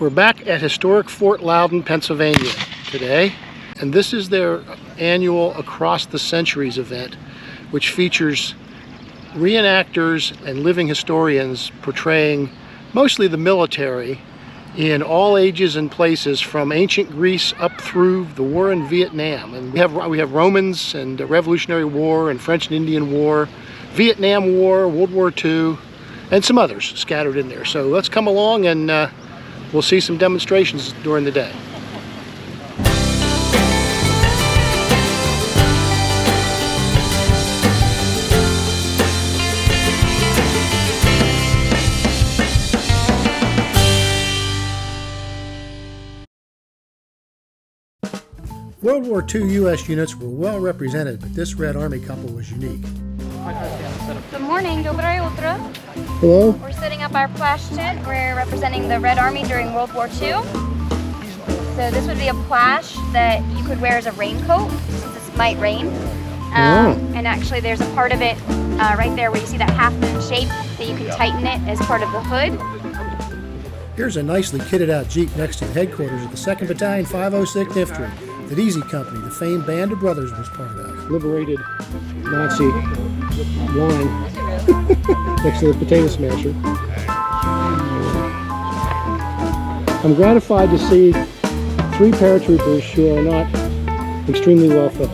We're back at Historic Fort Loudoun, Pennsylvania today, and this is their annual Across the Centuries event, which features reenactors and living historians portraying mostly the military in all ages and places, from ancient Greece up through the war in Vietnam. And we have Romans and the Revolutionary War and French and Indian War, Vietnam War, World War II, and some others scattered in there. So let's come along and we'll see some demonstrations during the day. World War II U.S. units were well represented, but this Red Army couple was unique. Good morning, доброе утро. Hello. We're setting up our plash tent. We're representing the Red Army during World War II. So this would be a plash that you could wear as a raincoat, since this might rain. And actually there's a part of it right there where you see that half moon shape that you can tighten it as part of the hood. Here's a nicely kitted out Jeep next to the headquarters of the 2nd Battalion 506th Infantry that Easy Company, the famed Band of Brothers, was part of. Liberated Nazi line next to the potato smasher. I'm gratified to see 3 paratroopers who are not extremely well fed.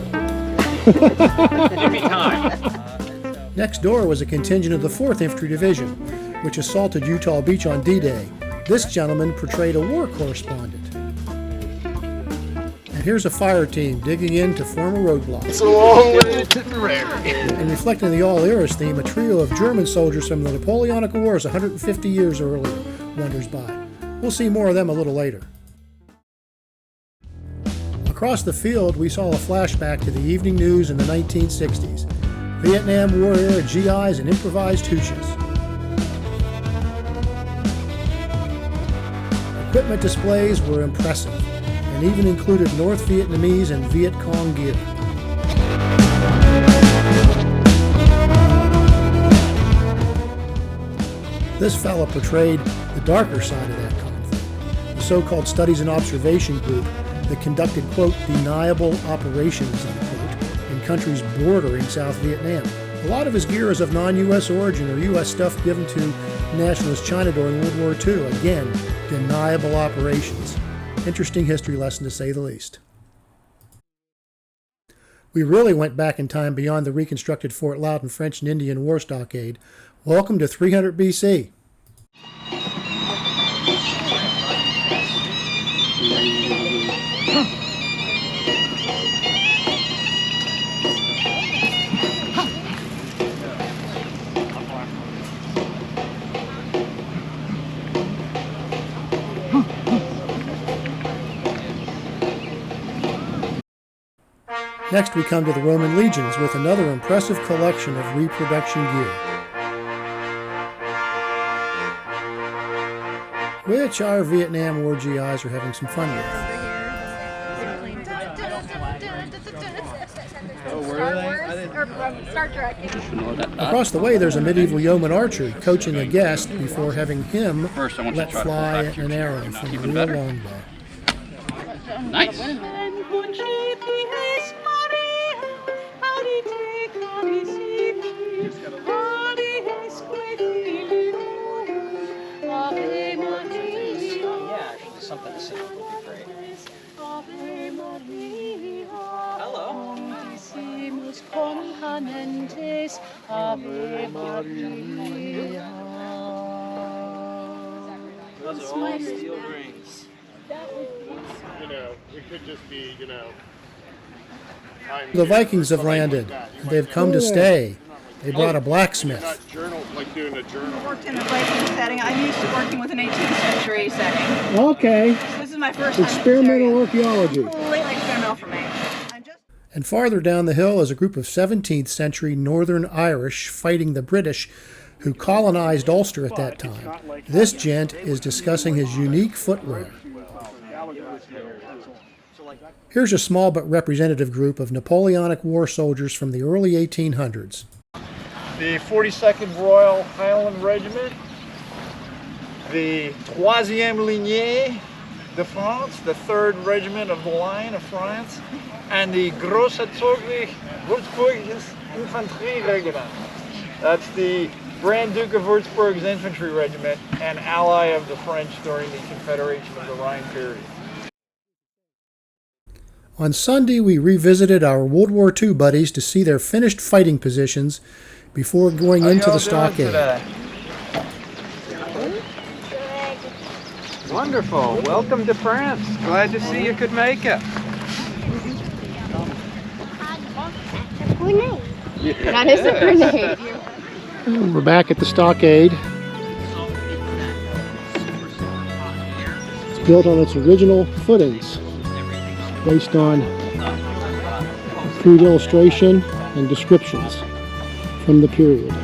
Next door was a contingent of the 4th Infantry Division, which assaulted Utah Beach on D-Day. This gentleman portrayed a war correspondent. And here's a fire team digging in to form a roadblock. It's a long way to the prairie. And reflecting the all-eras theme, a trio of German soldiers from the Napoleonic Wars 150 years earlier wanders by. We'll see more of them a little later. Across the field, we saw a flashback to the evening news in the 1960s. Vietnam War era GIs and improvised hooches. Equipment displays were impressive, and even included North Vietnamese and Viet Cong gear. This fella portrayed the darker side of that conflict, the so-called Studies and Observation Group that conducted, quote, deniable operations, unquote, in countries bordering South Vietnam. A lot of his gear is of non-U.S. origin or U.S. stuff given to nationalist China during World War II. Again, deniable operations. Interesting history lesson, to say the least. We really went back in time beyond the reconstructed Fort Loudoun French and Indian War Stockade. Welcome to 300 BC. Next, we come to the Roman legions with another impressive collection of reproduction gear, which our Vietnam War GIs are having some fun with. Across the way, there's a medieval yeoman archer coaching a guest before having him let fly an arrow from a real longbow. Nice. Something to sing would be great. Hello. Those are all steel rings. You know, it could just be, you know. The Vikings have landed. They've come to stay. They brought a blacksmith. Not journal, like doing a journal. I worked in a Viking setting. I'm used to working with an 18th century setting. Okay. So this is my first time. Experimental archaeology. Completely experimental for me. And farther down the hill is a group of 17th century Northern Irish fighting the British who colonized Ulster at that time. This gent is discussing his unique footwear. Here's a small but representative group of Napoleonic War soldiers from the early 1800s. The 42nd Royal Highland Regiment, the 3e Lignée de France, the 3rd Regiment of the Line of France, and the Großherzoglich Würzburgisches Infanterieregiment. That's the Grand Duke of Würzburg's infantry regiment, an ally of the French during the Confederation of the Rhine period. On Sunday, we revisited our World War II buddies to see their finished fighting positions before going into the stockade. Wonderful. Welcome to France. Glad to see you could make it. That is a grenade. We're back at the stockade. It's built on its original footings, based on crude illustration and descriptions from the period.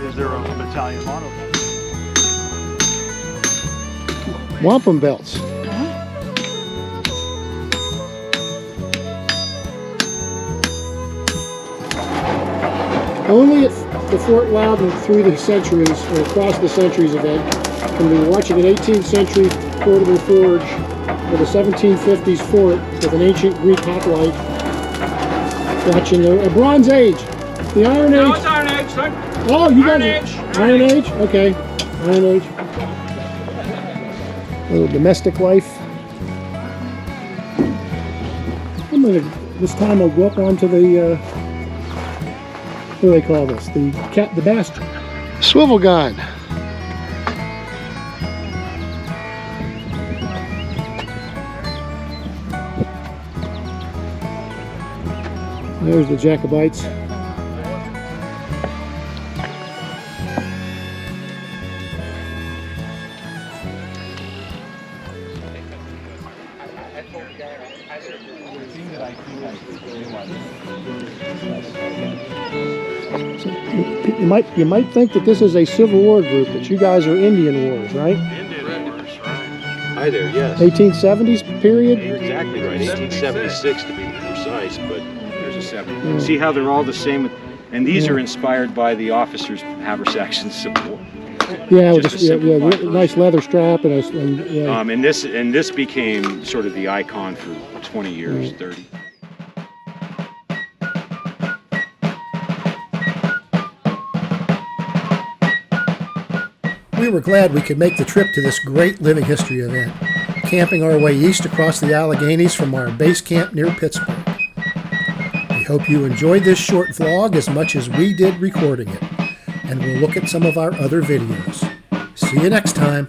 Is there a battalion motto? Wampum belts. Only at the Fort Loudoun through the centuries, or across the centuries event, can we watch an 18th century portable forge with a 1750s fort with an ancient Greek hoplite, watching a Bronze Age, the Iron Age. No, it's Iron Age, son. Oh, you got Iron it. Age. Iron Age? Okay. Iron Age. A little domestic life. This time I'll go up onto the, what do they call this? The bastard. Swivel gun. There's the Jacobites. You might think that this is a Civil War group, but you guys are Indian Wars, right? Indian Wars, right? Hi there, yes. 1870s period? You're exactly right, 1876 to be precise, but there's a 7. See how they're all the same? And these are inspired by the officers' haversacks in Civil War. Yeah, nice leather strap and yeah. And this became sort of the icon for 20 years, 30. We were glad we could make the trip to this great living history event, camping our way east across the Alleghenies from our base camp near Pittsburgh. We hope you enjoyed this short vlog as much as we did recording it, and we'll look at some of our other videos. See you next time.